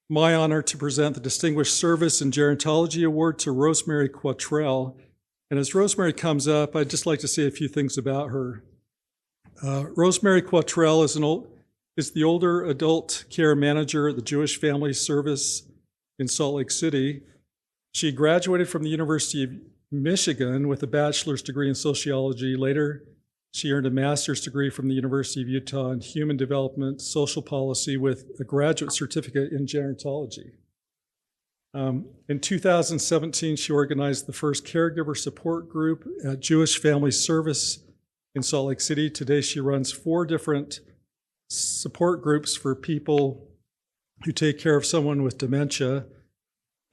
my honor to present the Distinguished Service in Gerontology Award to Rosemary Quattrell. And as Rosemary comes up, I'd just like to say a few things about her. Rosemary Quattrell is the older adult care manager at the Jewish Family Service in Salt Lake City. She graduated from the University of Michigan with a bachelor's degree in sociology. Later, she earned a master's degree from the University of Utah in human development, social policy with a graduate certificate in gerontology. In 2017, she organized the first caregiver support group at Jewish Family Service in Salt Lake City. Today, she runs 4 different support groups for people who take care of someone with dementia.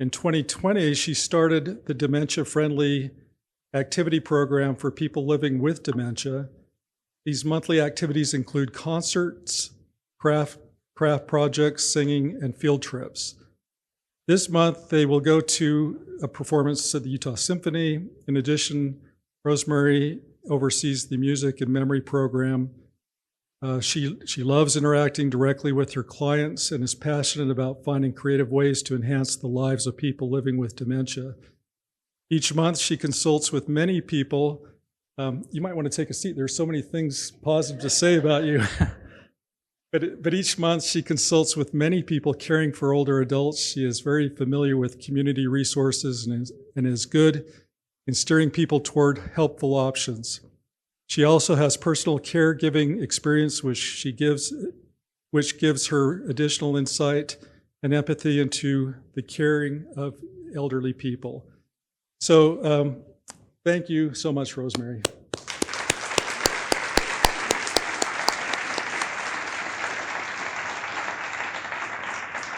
In 2020, she started the dementia-friendly activity program for people living with dementia. These monthly activities include concerts, craft projects, singing, and field trips. This month, they will go to a performance at the Utah Symphony. In addition, Rosemary oversees the music and memory program. She loves interacting directly with her clients and is passionate about finding creative ways to enhance the lives of people living with dementia. Each month, she consults with many people. You might want to take a seat. There's so many things positive to say about you. But each month, she consults with many people caring for older adults. She is very familiar with community resources and is good in steering people toward helpful options. She also has personal caregiving experience, which gives her additional insight and empathy into the caring of elderly people. So thank you so much, Rosemary.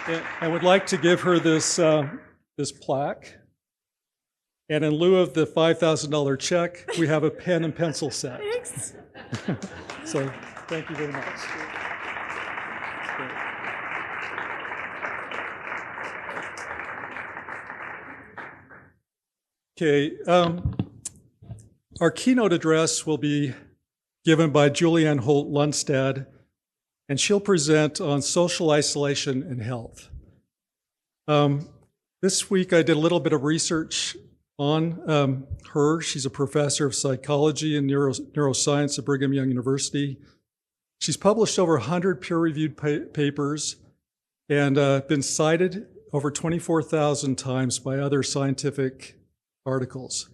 And I would like to give her this plaque. And in lieu of the $5,000 check, we have a pen and pencil set. Thanks. So thank you very much. Okay, our keynote address will be given by Julianne Holt-Lunstad, and she'll present on social isolation and health. This week I did a little bit of research on her. She's a professor of psychology and neuroscience at Brigham Young University. She's published over 100 peer-reviewed papers and been cited over 24,000 times by other scientific articles.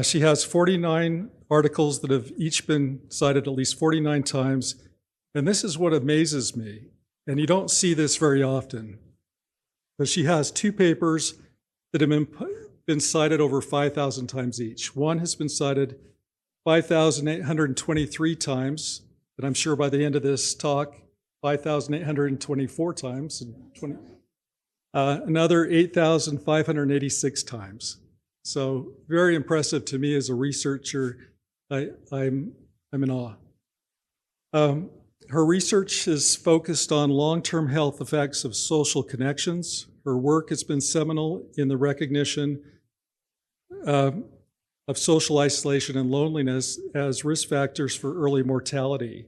She has 49 articles that have each been cited at least 49 times, and this is what amazes me, and you don't see this very often, but she has 2 papers that have been cited over 5,000 times each. One has been cited 5,823 times, and I'm sure by the end of this talk, 5,824 times. Another 8,586 times. So very impressive to me as a researcher. I'm in awe. Her research is focused on long-term health effects of social connections. Her work has been seminal in the recognition of social isolation and loneliness as risk factors for early mortality.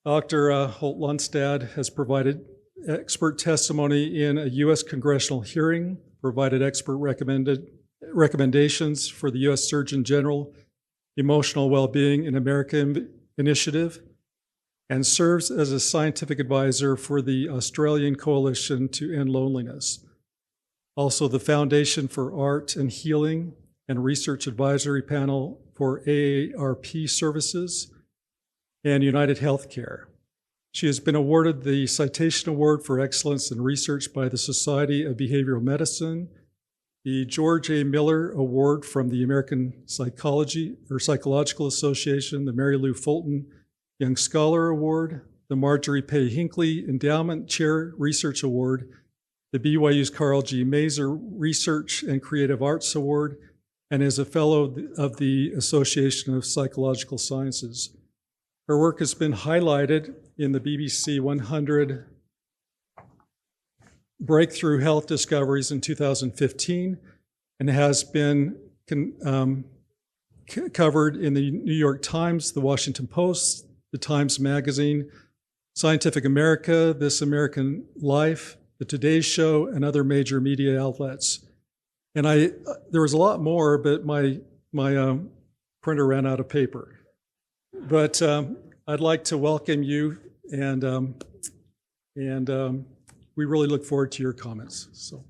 Dr. Holt-Lunstad has provided expert testimony in a U.S. congressional hearing, provided expert recommendations for the U.S. Surgeon General Emotional Wellbeing in America Initiative, and serves as a scientific advisor for the Australian Coalition to End Loneliness. Also, the Foundation for Art and Healing and Research Advisory Panel for AARP Services, and United Healthcare. She has been awarded the Citation Award for Excellence in Research by the Society of Behavioral Medicine, the George A. Miller Award from the American Psychological Association, the Mary Lou Fulton Young Scholar Award, the Marjorie Pay Hinckley Endowment Chair Research Award, the BYU's Carl G. Mazur Research and Creative Arts Award, and is a fellow of the Association of Psychological Sciences. Her work has been highlighted in the BBC 100 Breakthrough Health Discoveries in 2015 and has been covered in the New York Times, the Washington Post, the Times Magazine, Scientific America, This American Life, The Today Show, and other major media outlets. And there was a lot more, but my printer ran out of paper. But I'd like to welcome you, and we really look forward to your comments. So.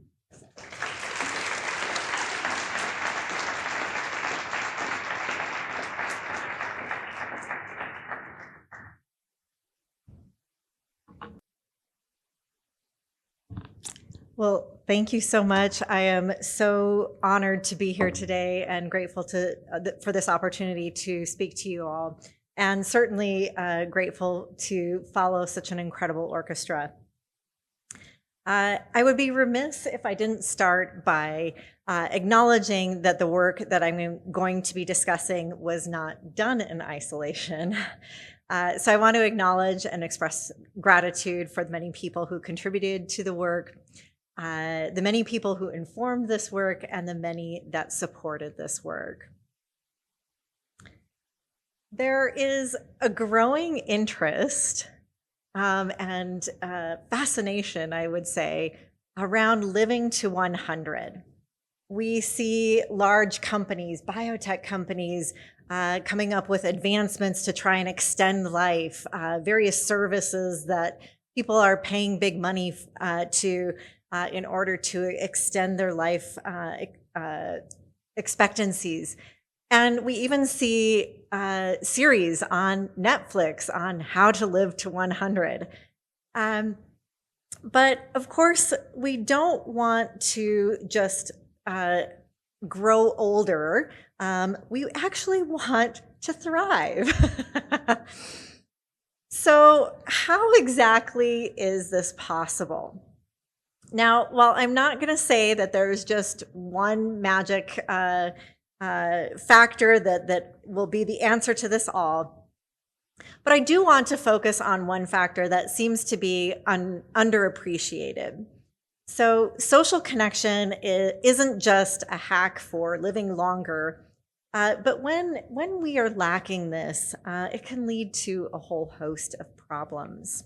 Well, thank you so much. I am so honored to be here today and grateful for this opportunity to speak to you all, and certainly grateful to follow such an incredible orchestra. I would be remiss if I didn't start by acknowledging that the work that I'm going to be discussing was not done in isolation. So I want to acknowledge and express gratitude for the many people who contributed to the work, the many people who informed this work, and the many that supported this work. There is a growing interest and fascination, I would say, around living to 100. We see large companies, biotech companies, coming up with advancements to try and extend life, various services that people are paying big money to in order to extend their life expectancies. And we even see series on Netflix on how to live to 100. But of course, we don't want to just grow older. We actually want to thrive. So how exactly is this possible? Now, while I'm not going to say that there's just one magic factor that will be the answer to this all, but I do want to focus on one factor that seems to be underappreciated. So social connection isn't just a hack for living longer, but when we are lacking this, it can lead to a whole host of problems.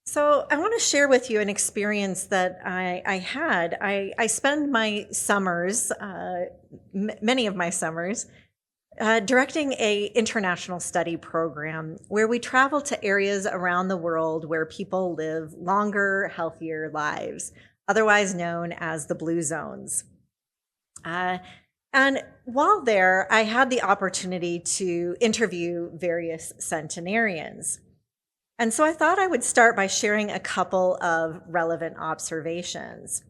So I want to share with you an experience that I had. I spend my summers, many of my summers, directing an international study program where we travel to areas around the world where people live longer, healthier lives, otherwise known as the blue zones. And while there, I had the opportunity to interview various centenarians. And so I thought I would start by sharing a couple of relevant observations.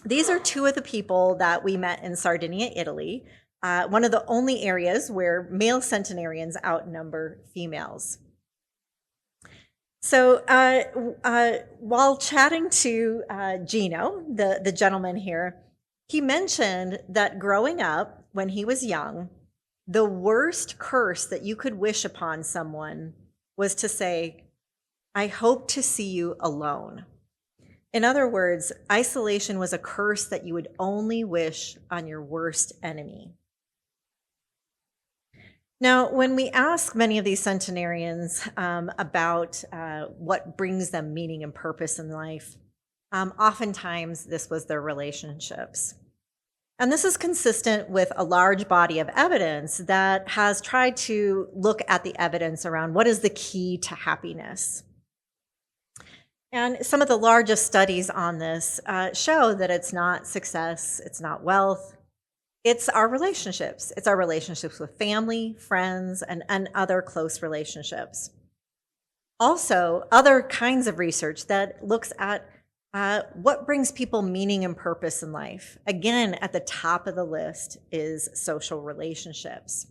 These are two of the people that we met in Sardinia, Italy, one of the only areas where male centenarians outnumber females. So while chatting to Gino, the gentleman here, he mentioned that growing up when he was young, the worst curse that you could wish upon someone was to say, "I hope to see you alone." In other words, isolation was a curse that you would only wish on your worst enemy. Now, when we ask many of these centenarians about what brings them meaning and purpose in life, oftentimes this was their relationships. And this is consistent with a large body of evidence that has tried to look at the evidence around what is the key to happiness. And some of the largest studies on this show that it's not success, it's not wealth, it's our relationships. It's our relationships with family, friends, and other close relationships. Also, other kinds of research that looks at what brings people meaning and purpose in life. Again, at the top of the list is social relationships.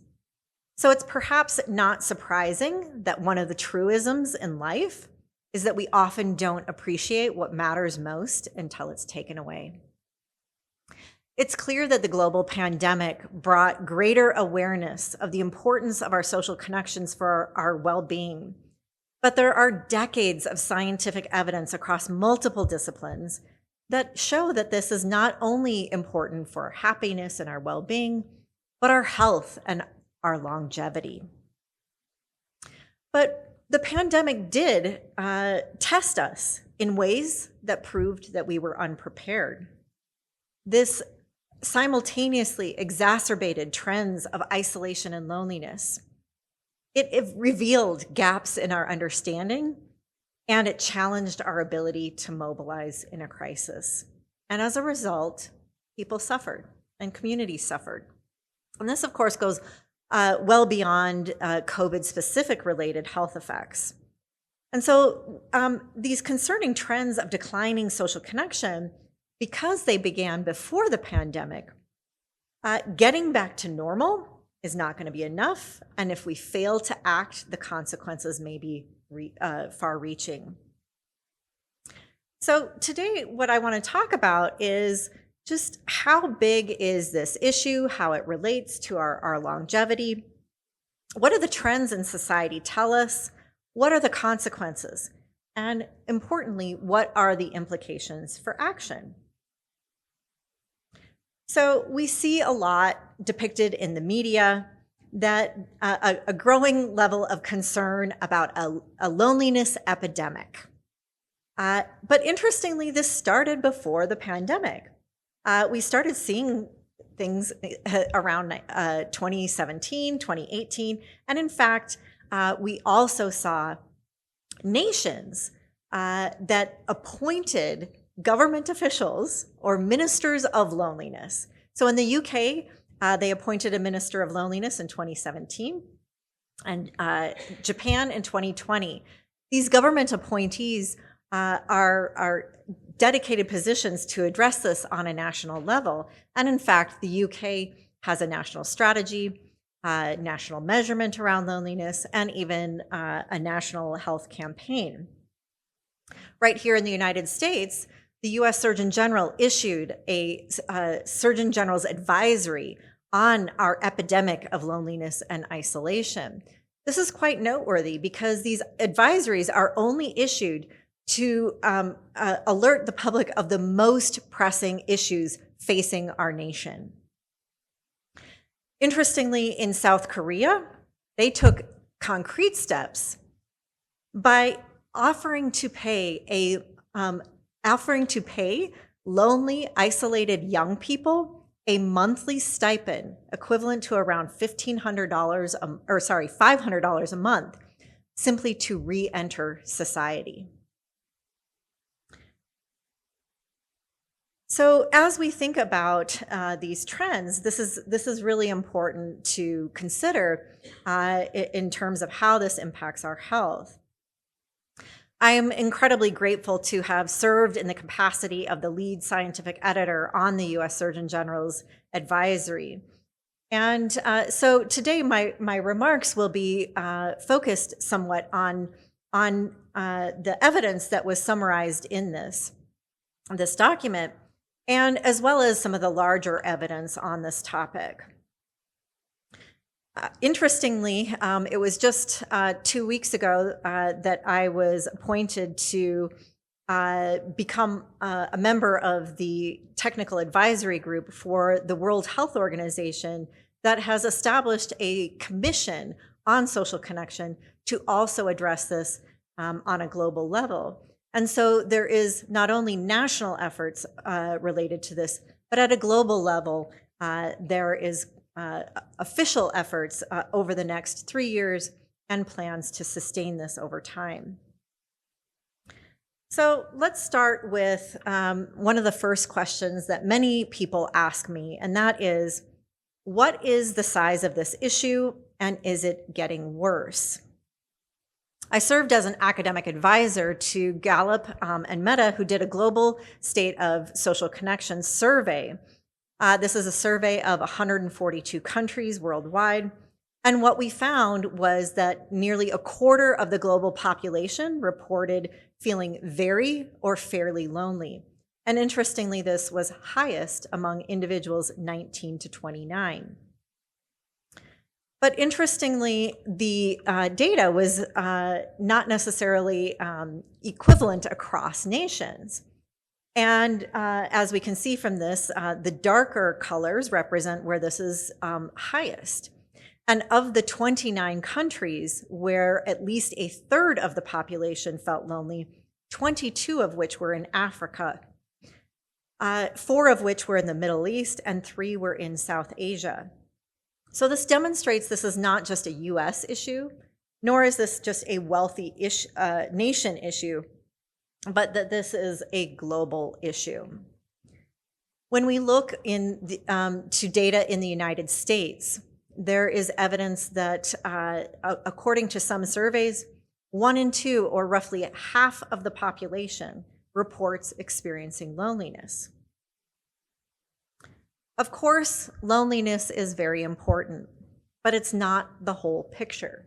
So it's perhaps not surprising that one of the truisms in life is that we often don't appreciate what matters most until it's taken away. It's clear that the global pandemic brought greater awareness of the importance of our social connections for our well-being. But there are decades of scientific evidence across multiple disciplines that show that this is not only important for our happiness and our well-being, but our health and our longevity. But The pandemic did test us in ways that proved that we were unprepared. This simultaneously exacerbated trends of isolation and loneliness. It revealed gaps in our understanding, and it challenged our ability to mobilize in a crisis. And as a result, people suffered and communities suffered. And this, of course, goes well beyond COVID-specific related health effects. And so these concerning trends of declining social connection, because they began before the pandemic, getting back to normal is not going to be enough. And if we fail to act, the consequences may be far-reaching. So today, what I want to talk about is just how big is this issue, how it relates to our longevity. What do the trends in society tell us? What are the consequences? And importantly, what are the implications for action? So we see a lot depicted in the media that a growing level of concern about a loneliness epidemic. But interestingly, this started before the pandemic. We started seeing things around 2017, 2018, and in fact, we also saw nations that appointed government officials or ministers of loneliness. So in the UK, they appointed a minister of loneliness in 2017, and Japan in 2020. These government appointees are dedicated positions to address this on a national level. And in fact, the UK has a national strategy, national measurement around loneliness, and even a national health campaign. Right here in the United States, the US Surgeon General issued a Surgeon General's advisory on our epidemic of loneliness and isolation. This is quite noteworthy because these advisories are only issued to alert the public of the most pressing issues facing our nation. Interestingly, in South Korea, they took concrete steps by offering to pay lonely, isolated young people a monthly stipend equivalent to around $500 a month, simply to re-enter society. So as we think about these trends, this is really important to consider in terms of how this impacts our health. I am incredibly grateful to have served in the capacity of the lead scientific editor on the U.S. Surgeon General's advisory. And so today my remarks will be focused somewhat on the evidence that was summarized in this document, and as well as some of the larger evidence on this topic. Interestingly, it was just 2 weeks ago that I was appointed to become a member of the technical advisory group for the World Health Organization that has established a commission on social connection to also address this on a global level. And so there is not only national efforts related to this, but at a global level, there is official efforts over the next 3 years and plans to sustain this over time. So let's start with one of the first questions that many people ask me, and that is, what is the size of this issue, and is it getting worse? I served as an academic advisor to Gallup and Meta, who did a global state of social connection survey. This is a survey of 142 countries worldwide. And what we found was that nearly a quarter of the global population reported feeling very or fairly lonely. And interestingly, this was highest among individuals 19 to 29. But interestingly, the data was not necessarily equivalent across nations. And as we can see from this, the darker colors represent where this is highest. And of the 29 countries where at least a third of the population felt lonely, 22 of which were in Africa, 4 of which were in the Middle East, and 3 were in South Asia. So this demonstrates this is not just a US issue, nor is this just a wealthy nation issue, but that this is a global issue. When we look to data in the United States, there is evidence that, according to some surveys, 1 in 2, or roughly half of the population, reports experiencing loneliness. Of course, loneliness is very important, but it's not the whole picture.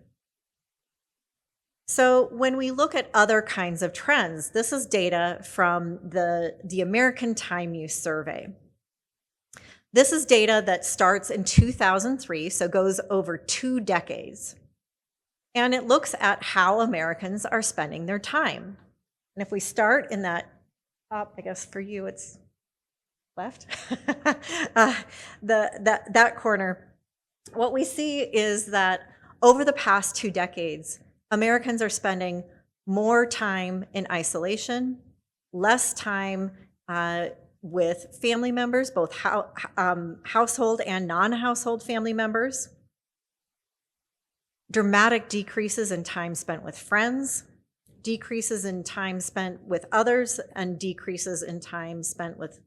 So when we look at other kinds of trends, this is data from the American Time Use Survey. This is data that starts in 2003, so goes over 2 decades. And it looks at how Americans are spending their time. And if we start in that top, I guess for you it's left, that corner, what we see is that over the past 2 decades, Americans are spending more time in isolation, less time with family members, both household and non-household family members, dramatic decreases in time spent with friends, decreases in time spent with others, and decreases in time spent with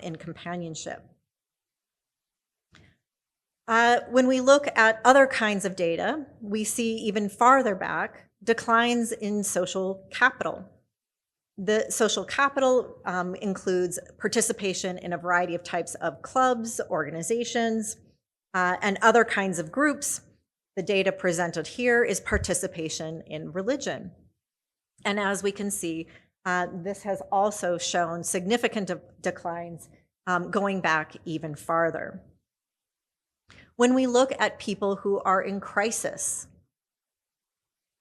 in companionship. When we look at other kinds of data, we see even farther back declines in social capital. The social capital includes participation in a variety of types of clubs, organizations, and other kinds of groups. The data presented here is participation in religion. And as we can see, this has also shown significant declines going back even farther. When we look at people who are in crisis,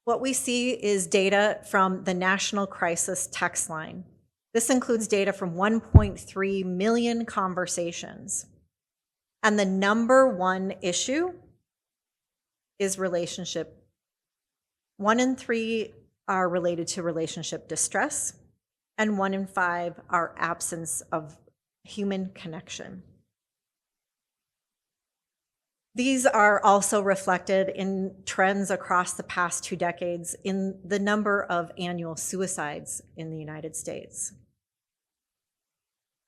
what we see is data from the National Crisis Text Line. This includes data from 1.3 million conversations. And the number one issue is relationship. 1 in 3 are related to relationship distress, and 1 in 5 are absence of human connection. These are also reflected in trends across the past 2 decades in the number of annual suicides in the United States.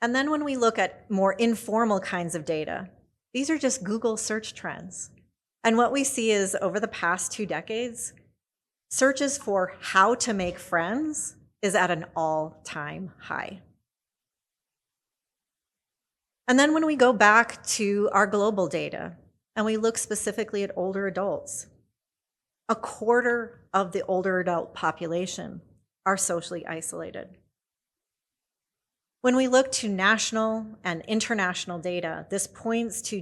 And then when we look at more informal kinds of data, these are just Google search trends. And what we see is over the past 2 decades, searches for how to make friends is at an all-time high. And then when we go back to our global data, and we look specifically at older adults, 1/4 of the older adult population are socially isolated. When we look to national and international data, this points to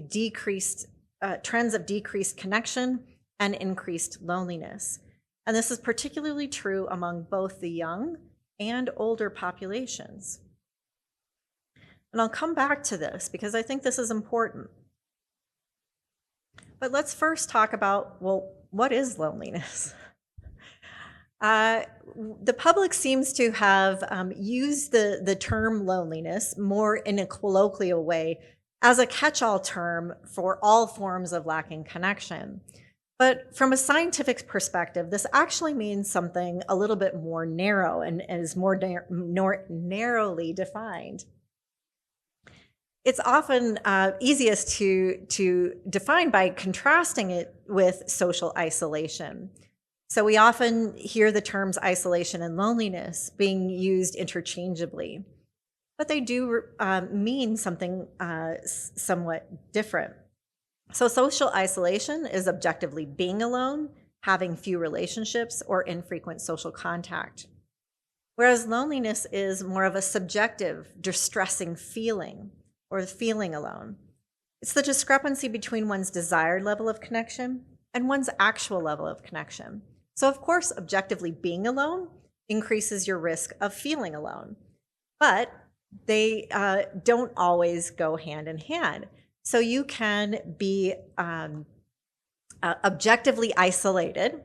trends of decreased connection and increased loneliness. And this is particularly true among both the young and older populations. And I'll come back to this because I think this is important. But let's first talk about, well, what is loneliness? The public seems to have used the term loneliness more in a colloquial way as a catch-all term for all forms of lacking connection. But from a scientific perspective, this actually means something a little bit more narrow and is more narrowly defined. It's often easiest to define by contrasting it with social isolation. So we often hear the terms isolation and loneliness being used interchangeably, but they do mean something somewhat different. So social isolation is objectively being alone, having few relationships, or infrequent social contact. Whereas loneliness is more of a subjective, distressing feeling, or feeling alone. It's the discrepancy between one's desired level of connection and one's actual level of connection. So of course, objectively being alone increases your risk of feeling alone, but they don't always go hand in hand. So you can be objectively isolated,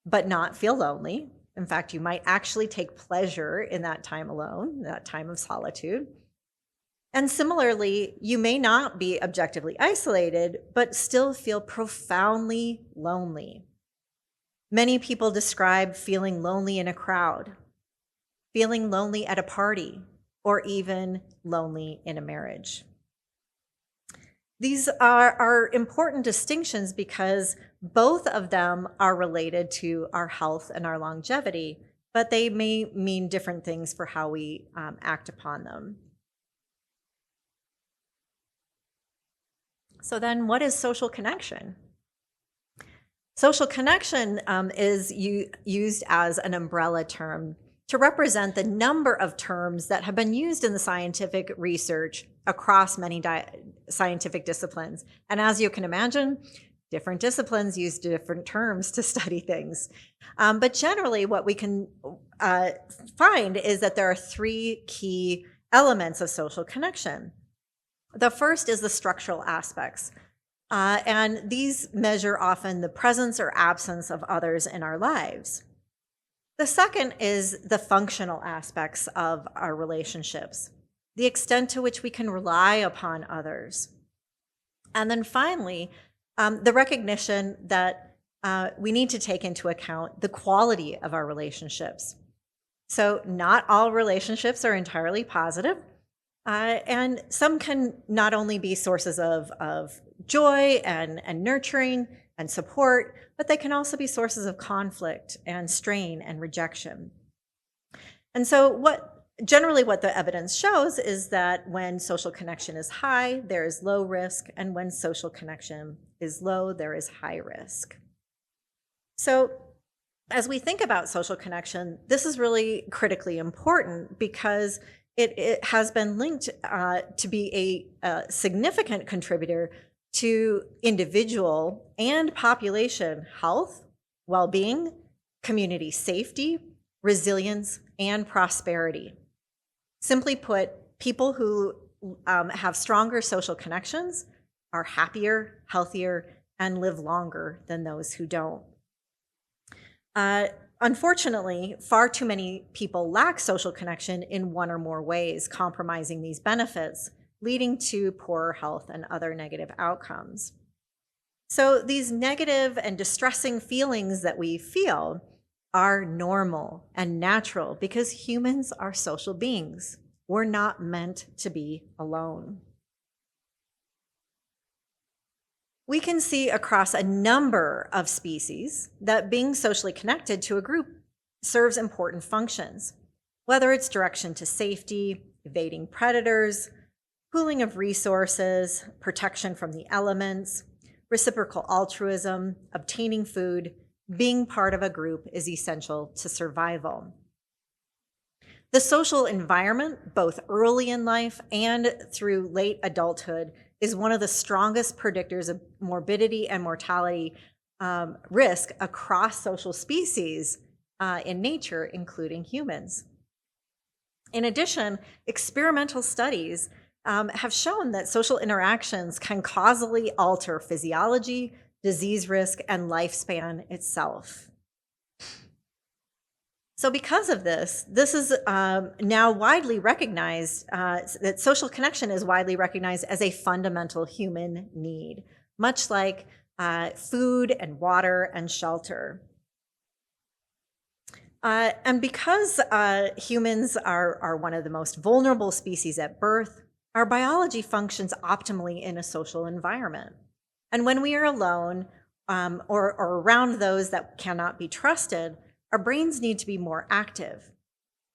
but not feel lonely. In fact, you might actually take pleasure in that time alone, that time of solitude. And similarly, you may not be objectively isolated, but still feel profoundly lonely. Many people describe feeling lonely in a crowd, feeling lonely at a party, or even lonely in a marriage. These are important distinctions because both of them are related to our health and our longevity, but they may mean different things for how we act upon them. So then what is social connection? Social connection is used as an umbrella term to represent the number of terms that have been used in the scientific research across many scientific disciplines. And as you can imagine, different disciplines use different terms to study things. But generally, what we can find is that there are three key elements of social connection. The first is the structural aspects. And these measure often the presence or absence of others in our lives. The second is the functional aspects of our relationships, the extent to which we can rely upon others. And then finally, the recognition that we need to take into account the quality of our relationships. So not all relationships are entirely positive, and some can not only be sources of joy and nurturing and support, but they can also be sources of conflict and strain and rejection. And so generally what the evidence shows is that when social connection is high, there is low risk, and when social connection is low, there is high risk. So as we think about social connection, this is really critically important because it has been linked to be a significant contributor to individual and population health, well-being, community safety, resilience, and prosperity. Simply put, people who have stronger social connections are happier, healthier, and live longer than those who don't. Unfortunately, far too many people lack social connection in one or more ways, compromising these benefits, leading to poorer health and other negative outcomes. So these negative and distressing feelings that we feel are normal and natural because humans are social beings. We're not meant to be alone. We can see across a number of species that being socially connected to a group serves important functions, whether it's direction to safety, evading predators, pooling of resources, protection from the elements, reciprocal altruism, obtaining food. Being part of a group is essential to survival. The social environment, both early in life and through late adulthood, is one of the strongest predictors of morbidity and mortality risk across social species in nature, including humans. In addition, experimental studies have shown that social interactions can causally alter physiology, disease risk, and lifespan itself. So because of this is now widely recognized, that social connection is widely recognized as a fundamental human need, much like food and water and shelter. And because humans are one of the most vulnerable species at birth, our biology functions optimally in a social environment. And when we are alone or around those that cannot be trusted, our brains need to be more active.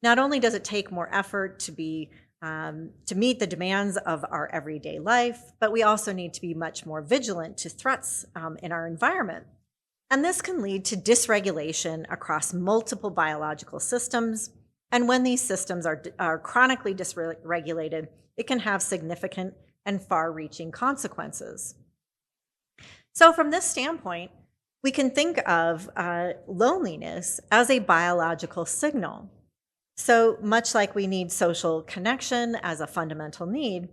Not only does it take more effort to meet the demands of our everyday life, but we also need to be much more vigilant to threats in our environment. And this can lead to dysregulation across multiple biological systems. And when these systems are chronically dysregulated, it can have significant and far-reaching consequences. So from this standpoint, we can think of loneliness as a biological signal. So much like we need social connection as a fundamental need,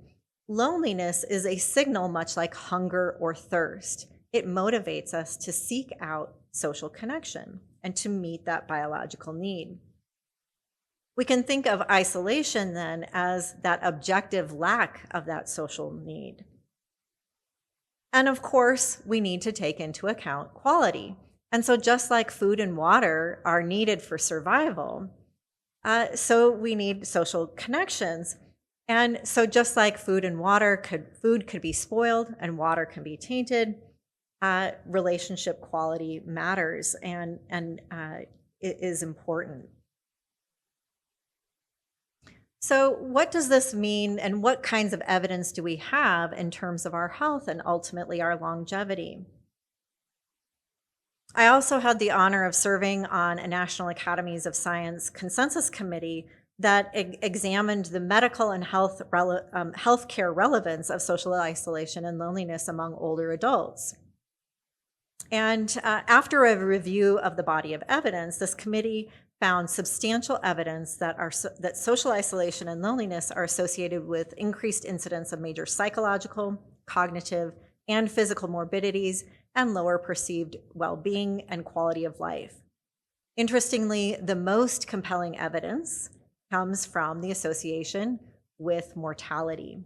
loneliness is a signal much like hunger or thirst. it motivates us to seek out social connection and to meet that biological need. We can think of isolation then as that objective lack of that social need. And of course, we need to take into account quality. And so just like food and water are needed for survival, so we need social connections. And so just like food and water, food could be spoiled and water can be tainted, relationship quality matters and it is important. So what does this mean, and what kinds of evidence do we have in terms of our health and ultimately our longevity? I also had the honor of serving on a National Academies of Science consensus committee that examined the medical and healthcare relevance of social isolation and loneliness among older adults. And after a review of the body of evidence, this committee found substantial evidence that social isolation and loneliness are associated with increased incidence of major psychological, cognitive, and physical morbidities and lower perceived well-being and quality of life. Interestingly, the most compelling evidence comes from the association with mortality.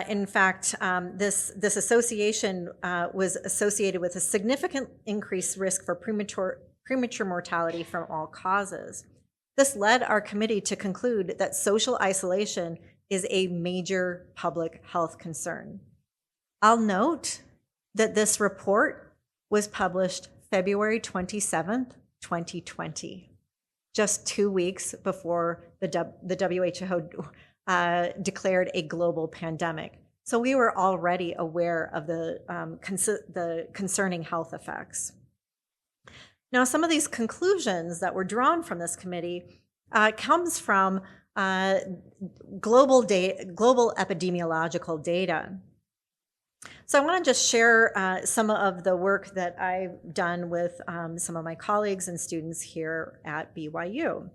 In fact, this association was associated with a significant increased risk for premature mortality from all causes. This led our committee to conclude that social isolation is a major public health concern. I'll note that this report was published February 27th, 2020, just 2 weeks before the WHO declared a global pandemic. So we were already aware of the concerning health effects. Now, some of these conclusions that were drawn from this committee comes from global epidemiological data. So I want to just share some of the work that I've done with some of my colleagues and students here at BYU.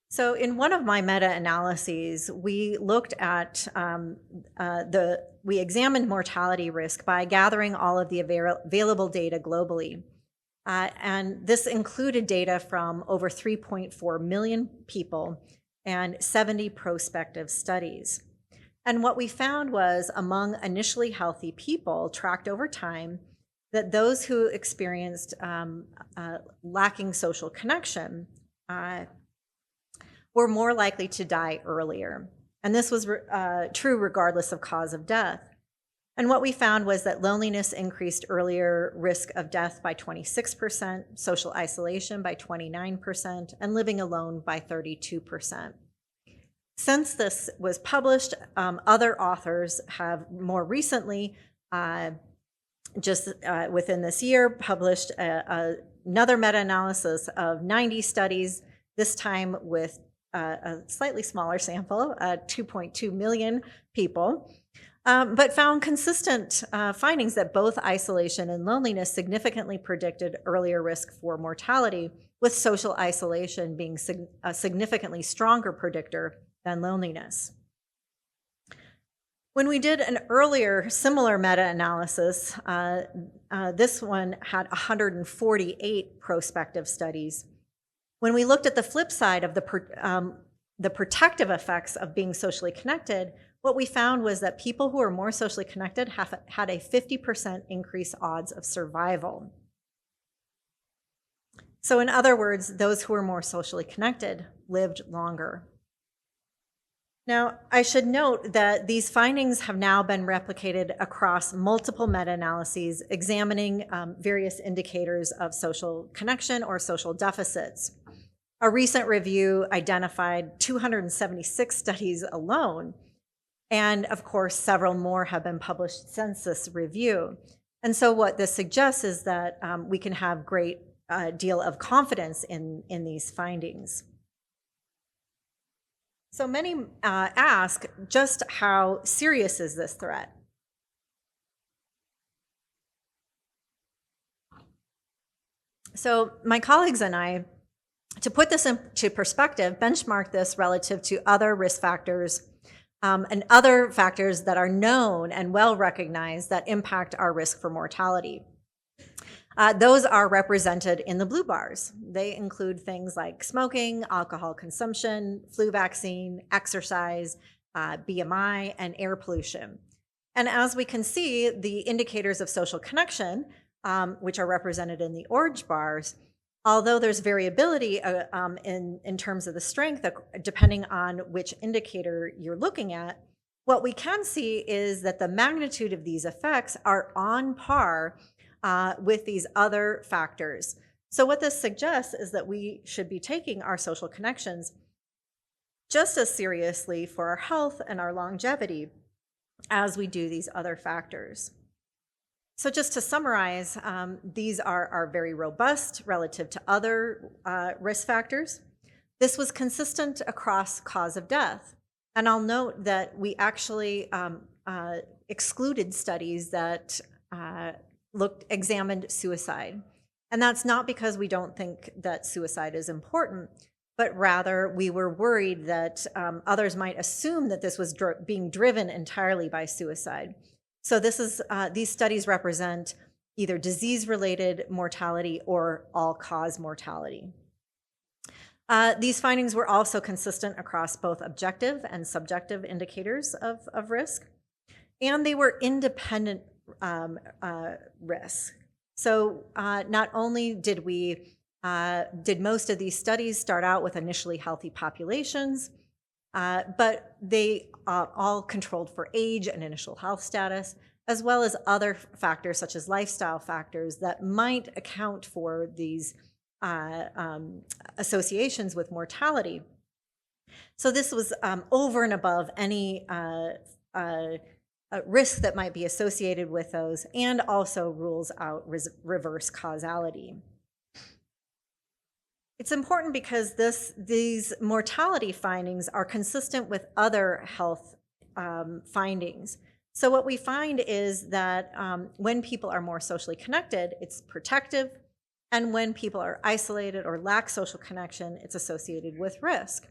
So in one of my meta-analyses, we looked at we examined mortality risk by gathering all of the available data globally. And this included data from over 3.4 million people and 70 prospective studies. And what we found was among initially healthy people tracked over time, that those who experienced lacking social connection were more likely to die earlier. And this was true regardless of cause of death. And what we found was that loneliness increased earlier risk of death by 26%, social isolation by 29%, and living alone by 32%. Since this was published, other authors have more recently, just within this year, published another meta-analysis of 90 studies, this time with a slightly smaller sample, 2.2 million people, but found consistent findings that both isolation and loneliness significantly predicted earlier risk for mortality, with social isolation being a significantly stronger predictor than loneliness. When we did an earlier similar meta-analysis, this one had 148 prospective studies. When we looked at the flip side of the protective effects of being socially connected, what we found was that people who are more socially connected had a 50% increased odds of survival. So in other words, those who were more socially connected lived longer. Now, I should note that these findings have now been replicated across multiple meta-analyses examining various indicators of social connection or social deficits. A recent review identified 276 studies alone, and of course, several more have been published since this review. And so what this suggests is that we can have great deal of confidence in these findings. So many ask, just how serious is this threat? So my colleagues and I, to put this into perspective, benchmarked this relative to other risk factors and other factors that are known and well recognized that impact our risk for mortality. Those are represented in the blue bars. They include things like smoking, alcohol consumption, flu vaccine, exercise, BMI, and air pollution. And as we can see, the indicators of social connection, which are represented in the orange bars, although there's variability in terms of the strength, depending on which indicator you're looking at, what we can see is that the magnitude of these effects are on par with these other factors. So what this suggests is that we should be taking our social connections just as seriously for our health and our longevity as we do these other factors. So just to summarize, these are very robust relative to other risk factors. This was consistent across cause of death. And I'll note that we actually excluded studies that examined suicide. And that's not because we don't think that suicide is important, but rather we were worried that others might assume that this was being driven entirely by suicide. So these studies represent either disease-related mortality or all-cause mortality. These findings were also consistent across both objective and subjective indicators of risk, and they were independent risks. So not only did most of these studies start out with initially healthy populations, but they all controlled for age and initial health status, as well as other factors such as lifestyle factors that might account for these associations with mortality. So this was over and above any risk that might be associated with those, and also rules out reverse causality. It's important because these mortality findings are consistent with other health findings. So what we find is that when people are more socially connected, it's protective, and when people are isolated or lack social connection, it's associated with risk.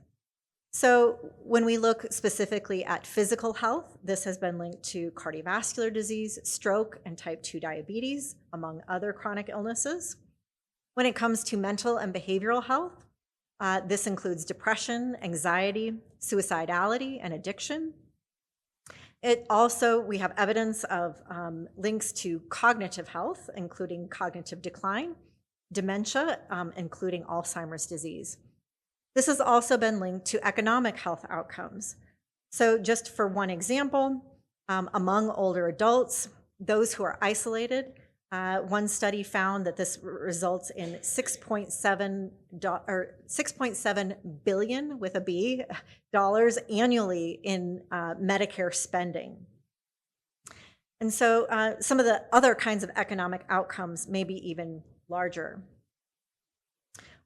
So when we look specifically at physical health, this has been linked to cardiovascular disease, stroke, and type 2 diabetes, among other chronic illnesses. When it comes to mental and behavioral health, this includes depression, anxiety, suicidality, and addiction. We have evidence of links to cognitive health, including cognitive decline, dementia, including Alzheimer's disease. This has also been linked to economic health outcomes. So just for one example, among older adults, those who are isolated, one study found that this results in $6.7 billion with a B dollars annually in Medicare spending. And so some of the other kinds of economic outcomes may be even larger.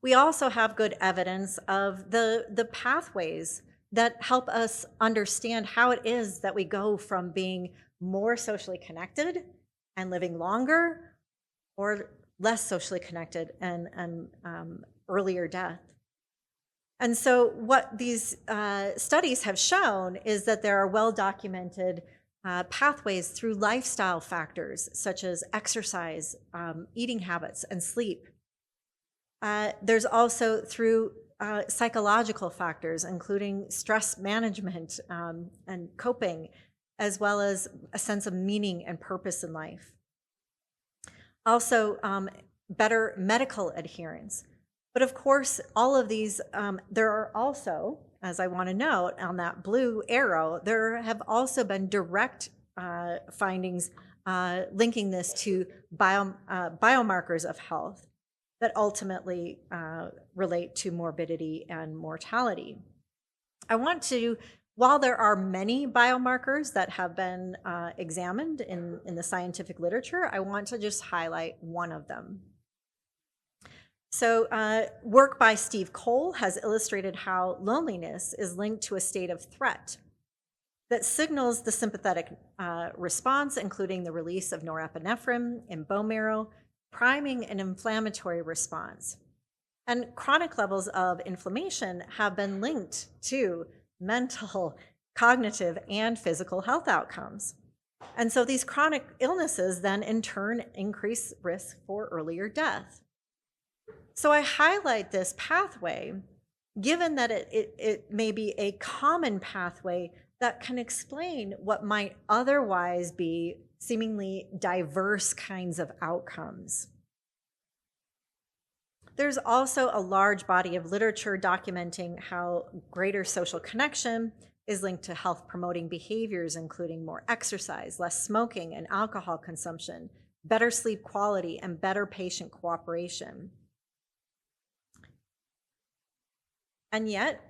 We also have good evidence of the pathways that help us understand how it is that we go from being more socially connected and living longer, or less socially connected and earlier death. And so what these studies have shown is that there are well-documented pathways through lifestyle factors such as exercise, eating habits, and sleep. There's also through psychological factors, including stress management and coping, as well as a sense of meaning and purpose in life. Also, better medical adherence. But of course, all of these, there are also, as I want to note on that blue arrow, there have also been direct findings linking this to biomarkers of health that ultimately relate to morbidity and mortality. I want to, while there are many biomarkers that have been examined in the scientific literature, I want to just highlight one of them. So work by Steve Cole has illustrated how loneliness is linked to a state of threat that signals the sympathetic response, including the release of norepinephrine in bone marrow, priming an inflammatory response. And chronic levels of inflammation have been linked to mental, cognitive and physical health outcomes. And so these chronic illnesses then in turn increase risk for earlier death. So I highlight this pathway, given that it may be a common pathway that can explain what might otherwise be seemingly diverse kinds of outcomes. There's also a large body of literature documenting how greater social connection is linked to health promoting behaviors, including more exercise, less smoking and alcohol consumption, better sleep quality, and better patient cooperation. And yet,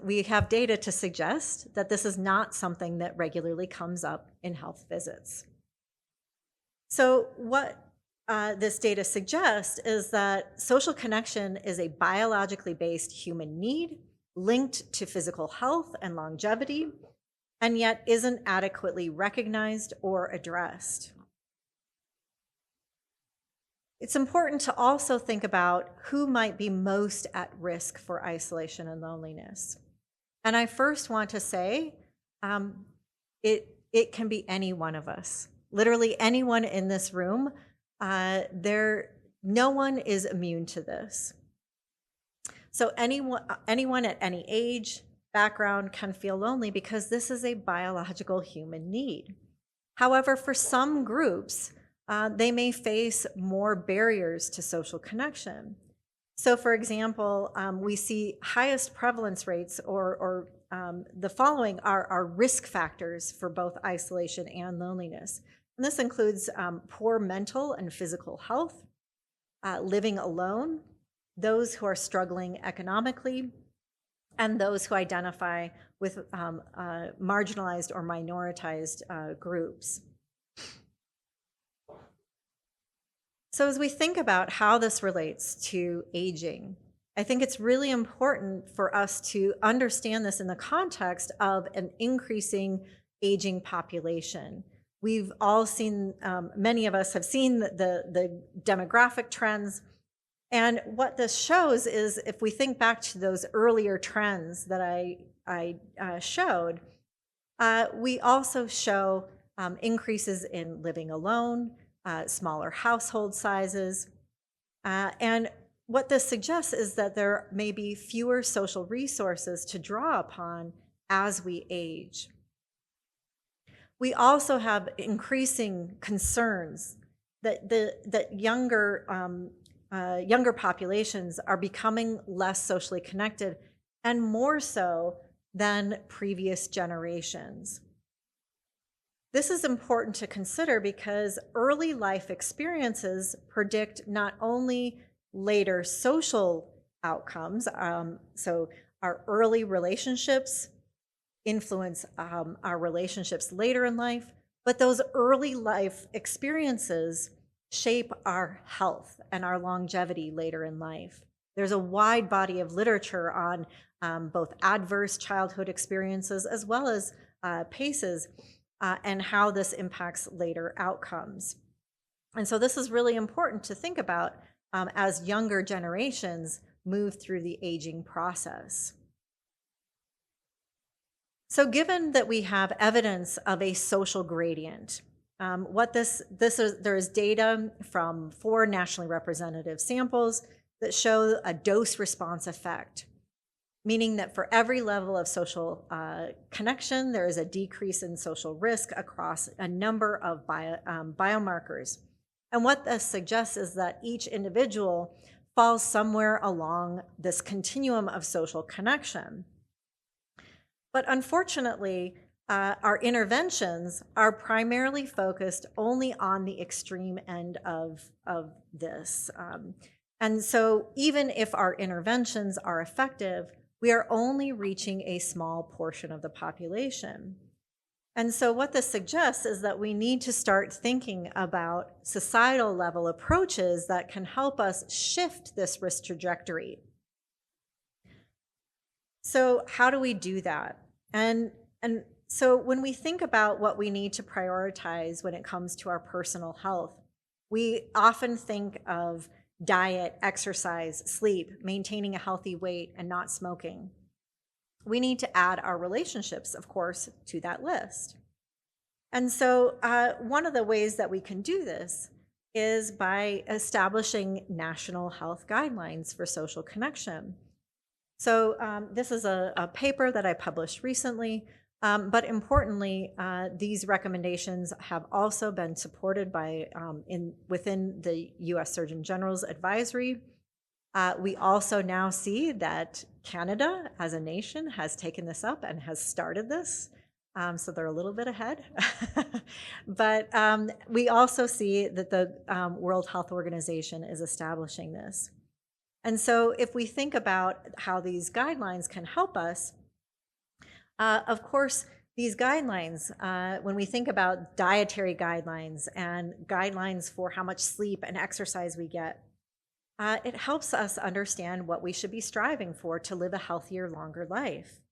we have data to suggest that this is not something that regularly comes up in health visits. So what this data suggests is that social connection is a biologically based human need linked to physical health and longevity, and yet isn't adequately recognized or addressed. It's important to also think about who might be most at risk for isolation and loneliness. And I first want to say it can be any one of us. Literally anyone in this room. No one is immune to this. So anyone at any age, background can feel lonely because this is a biological human need. However, for some groups, they may face more barriers to social connection. So for example, we see highest prevalence rates or the following are risk factors for both isolation and loneliness. And this includes poor mental and physical health, living alone, those who are struggling economically, and those who identify with marginalized or minoritized groups. So as we think about how this relates to aging, I think it's really important for us to understand this in the context of an increasing aging population. We've all seen, many of us have seen the demographic trends. And what this shows is, if we think back to those earlier trends that I showed, we also show increases in living alone, smaller household sizes. And what this suggests is that there may be fewer social resources to draw upon as we age. We also have increasing concerns that younger populations are becoming less socially connected, and more so than previous generations. This is important to consider because early life experiences predict not only later social outcomes, so our early relationships influence our relationships later in life, but those early life experiences shape our health and our longevity later in life. There's a wide body of literature on both adverse childhood experiences as well as PACEs and how this impacts later outcomes. And so this is really important to think about as younger generations move through the aging process. So given that we have evidence of a social gradient, there is data from 4 nationally representative samples that show a dose-response effect, meaning that for every level of social connection, there is a decrease in social risk across a number of biomarkers. And what this suggests is that each individual falls somewhere along this continuum of social connection. But unfortunately, our interventions are primarily focused only on the extreme end of this. And so even if our interventions are effective, we are only reaching a small portion of the population. And so what this suggests is that we need to start thinking about societal level approaches that can help us shift this risk trajectory. So how do we do that? And so when we think about what we need to prioritize when it comes to our personal health, we often think of diet, exercise, sleep, maintaining a healthy weight, and not smoking. we need to add our relationships, of course, to that list. And so one of the ways that we can do this is by establishing national health guidelines for social connection. So this is a paper that I published recently, but importantly, these recommendations have also been supported by within the U.S. Surgeon General's advisory. We also now see that Canada, as a nation, has taken this up and has started this. So they're a little bit ahead. But we also see that the World Health Organization is establishing this. And so if we think about how these guidelines can help us, of course, these guidelines, when we think about dietary guidelines and guidelines for how much sleep and exercise we get, it helps us understand what we should be striving for to live a healthier, longer life.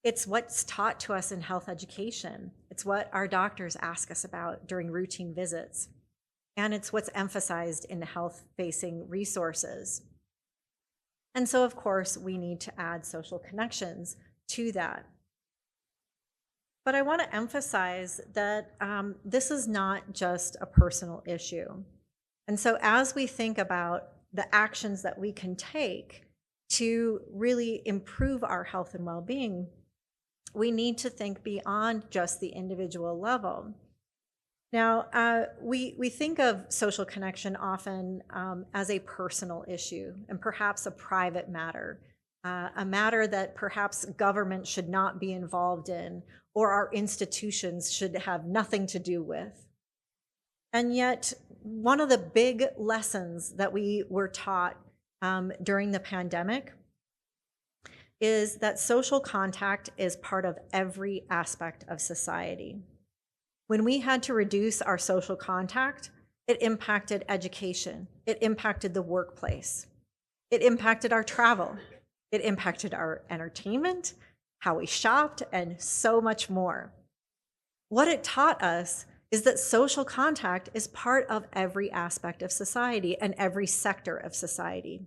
It's what's taught to us in health education. It's what our doctors ask us about during routine visits. And it's what's emphasized in health-facing resources. And so, of course, we need to add social connections to that. But I want to emphasize that this is not just a personal issue. And so as we think about the actions that we can take to really improve our health and well-being, we need to think beyond just the individual level. Now, we think of social connection often as a personal issue and perhaps a private matter, a matter that perhaps government should not be involved in or our institutions should have nothing to do with. And yet, one of the big lessons that we were taught during the pandemic is that social contact is part of every aspect of society. When we had to reduce our social contact, it impacted education, it impacted the workplace, it impacted our travel, it impacted our entertainment, how we shopped, and so much more. What it taught us is that social contact is part of every aspect of society and every sector of society.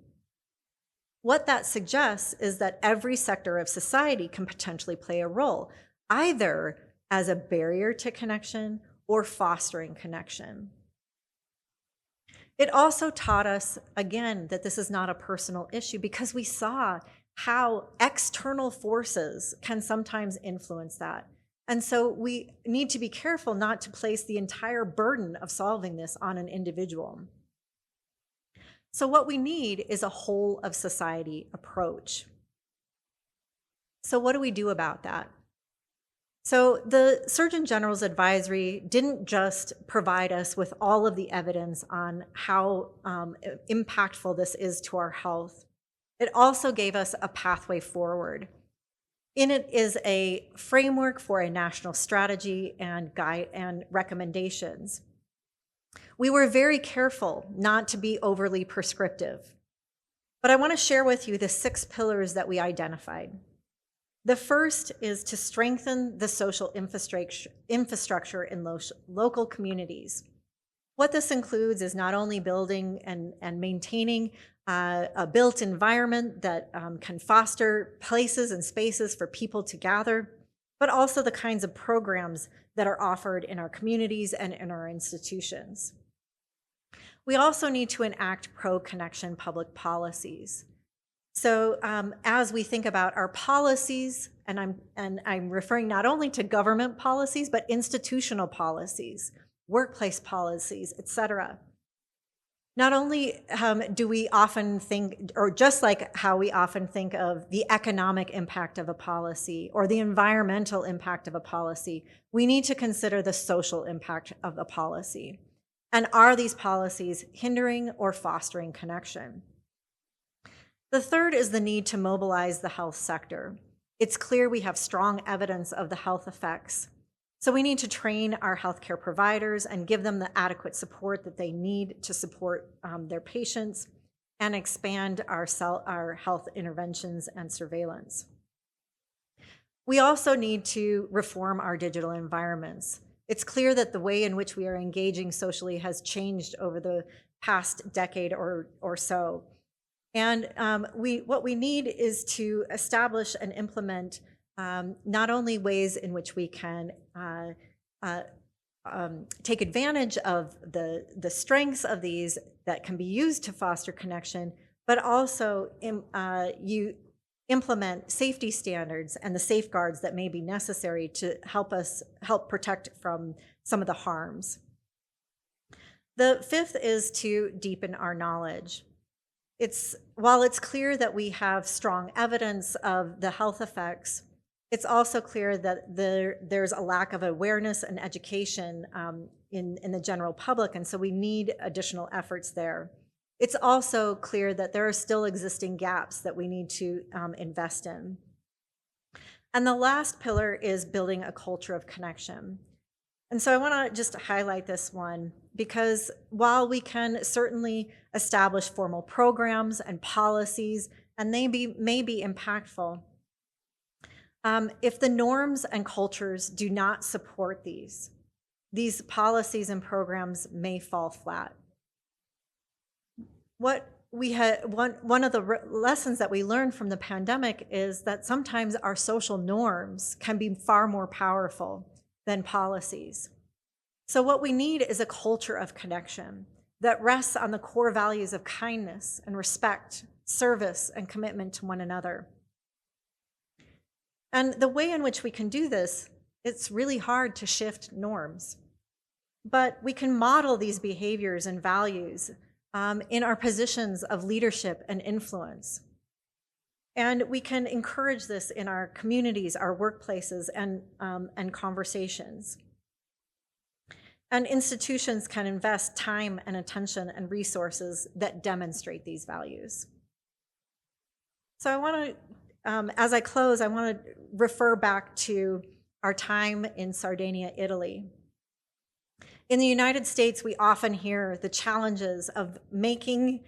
What that suggests is that every sector of society can potentially play a role, either as a barrier to connection or fostering connection. It also taught us, again, that this is not a personal issue because we saw how external forces can sometimes influence that. And so we need to be careful not to place the entire burden of solving this on an individual. So what we need is a whole of society approach. So what do we do about that? So the Surgeon General's advisory didn't just provide us with all of the evidence on how impactful this is to our health. It also gave us a pathway forward. In it is a framework for a national strategy and guide and recommendations. We were very careful not to be overly prescriptive, but I want to share with you the 6 pillars that we identified. The first is to strengthen the social infrastructure in local communities. What this includes is not only building and maintaining a built environment that can foster places and spaces for people to gather, but also the kinds of programs that are offered in our communities and in our institutions. We also need to enact pro-connection public policies. So as we think about our policies, and I'm referring not only to government policies, but institutional policies, workplace policies, et cetera. Not only do we often think, or just like how we often think of the economic impact of a policy or the environmental impact of a policy, we need to consider the social impact of a policy. And are these policies hindering or fostering connection? The third is the need to mobilize the health sector. It's clear we have strong evidence of the health effects. So we need to train our healthcare providers and give them the adequate support that they need to support their patients and expand our health interventions and surveillance. We also need to reform our digital environments. It's clear that the way in which we are engaging socially has changed over the past decade or so. And what we need is to establish and implement not only ways in which we can take advantage of the strengths of these that can be used to foster connection, but also you implement safety standards and the safeguards that may be necessary to help protect from some of the harms. The fifth is to deepen our knowledge. While it's clear that we have strong evidence of the health effects, it's also clear that there's a lack of awareness and education in the general public, and so we need additional efforts there. It's also clear that there are still existing gaps that we need to invest in. And the last pillar is building a culture of connection. And so I want to just highlight this one, because while we can certainly establish formal programs and policies, and they may be impactful, if the norms and cultures do not support these policies and programs may fall flat. What we had, one of the lessons that we learned from the pandemic is that sometimes our social norms can be far more powerful than policies. So what we need is a culture of connection that rests on the core values of kindness and respect, service, and commitment to one another. And the way in which we can do this, it's really hard to shift norms. But we can model these behaviors and values in our positions of leadership and influence. And we can encourage this in our communities, our workplaces, and conversations. And institutions can invest time and attention and resources that demonstrate these values. So I want to, as I close, I want to refer back to our time in Sardinia, Italy. In the United States, we often hear the challenges of making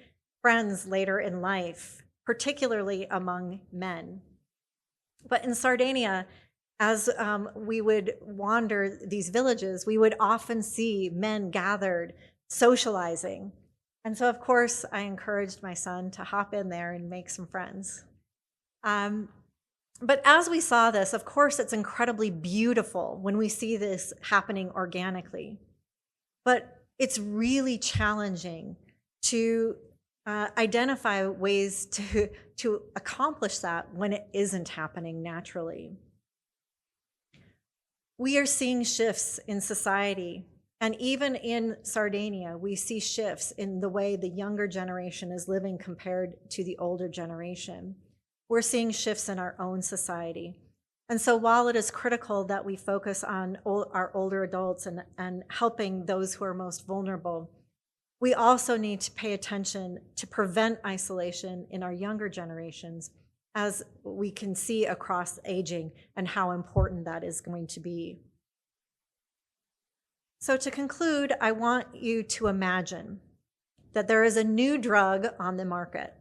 friends later in life, particularly among men. But in Sardinia, as we would wander these villages, we would often see men gathered, socializing. And so, of course, I encouraged my son to hop in there and make some friends. But as we saw this, of course, it's incredibly beautiful when we see this happening organically. But it's really challenging to identify ways to accomplish that when it isn't happening naturally. We are seeing shifts in society, and even in Sardinia, we see shifts in the way the younger generation is living compared to the older generation. We're seeing shifts in our own society. And so while it is critical that we focus on our older adults and helping those who are most vulnerable, we also need to pay attention to prevent isolation in our younger generations, as we can see across aging and how important that is going to be. So to conclude, I want you to imagine that there is a new drug on the market.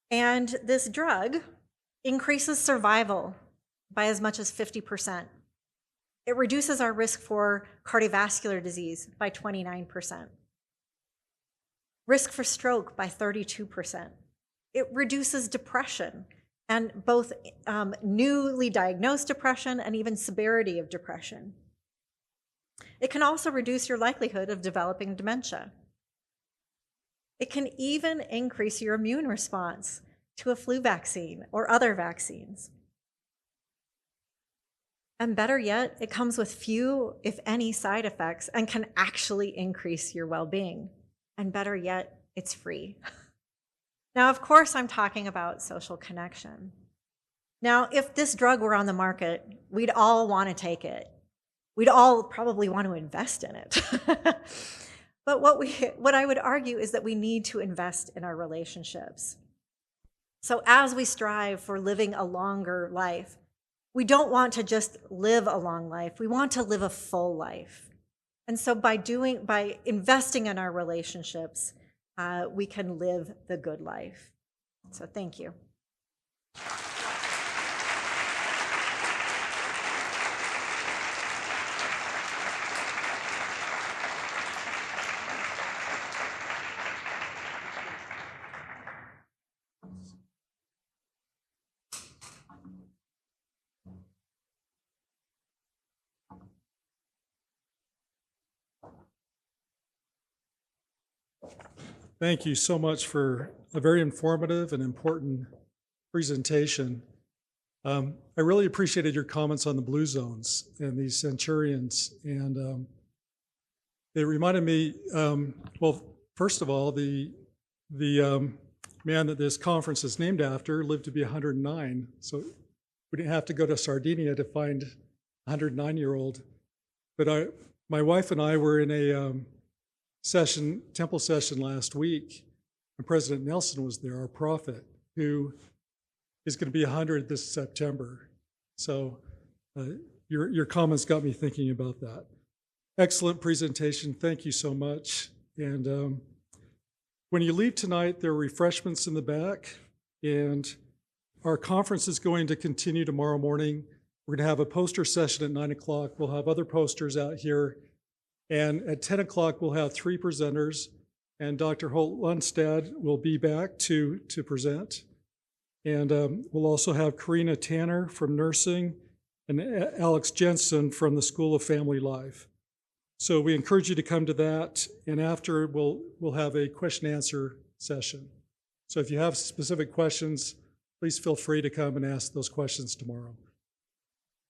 And this drug increases survival by as much as 50%. It reduces our risk for cardiovascular disease by 29%. Risk for stroke by 32%. It reduces depression, and both newly diagnosed depression and even severity of depression. It can also reduce your likelihood of developing dementia. It can even increase your immune response to a flu vaccine or other vaccines. And better yet, it comes with few, if any, side effects and can actually increase your well-being. And better yet, it's free. Now, of course, I'm talking about social connection. Now, if this drug were on the market, we'd all want to take it. We'd all probably want to invest in it. But what I would argue is that we need to invest in our relationships. So as we strive for living a longer life, we don't want to just live a long life. We want to live a full life. And so by investing in our relationships, we can live the good life. So thank you. Thank you so much for a very informative and important presentation. I really appreciated your comments on the blue zones and these centurions. And it reminded me, well, first of all, the man that this conference is named after lived to be 109. So we didn't have to go to Sardinia to find a 109-year-old. But my wife and I were in a temple session last week, and President Nelson was there, our prophet, who is going to be 100 this September. So your comments got me thinking about that. Excellent presentation. Thank you so much. And when you leave tonight, there are refreshments in the back, and our conference is going to continue tomorrow morning. We're going to have a poster session at 9 o'clock. We'll have other posters out here. And at 10 o'clock, we'll have 3 presenters, and Dr. Holt-Lunstad will be back to present. And we'll also have Karina Tanner from nursing and Alex Jensen from the School of Family Life. So we encourage you to come to that, and after we'll have a question and answer session. So if you have specific questions, please feel free to come and ask those questions tomorrow.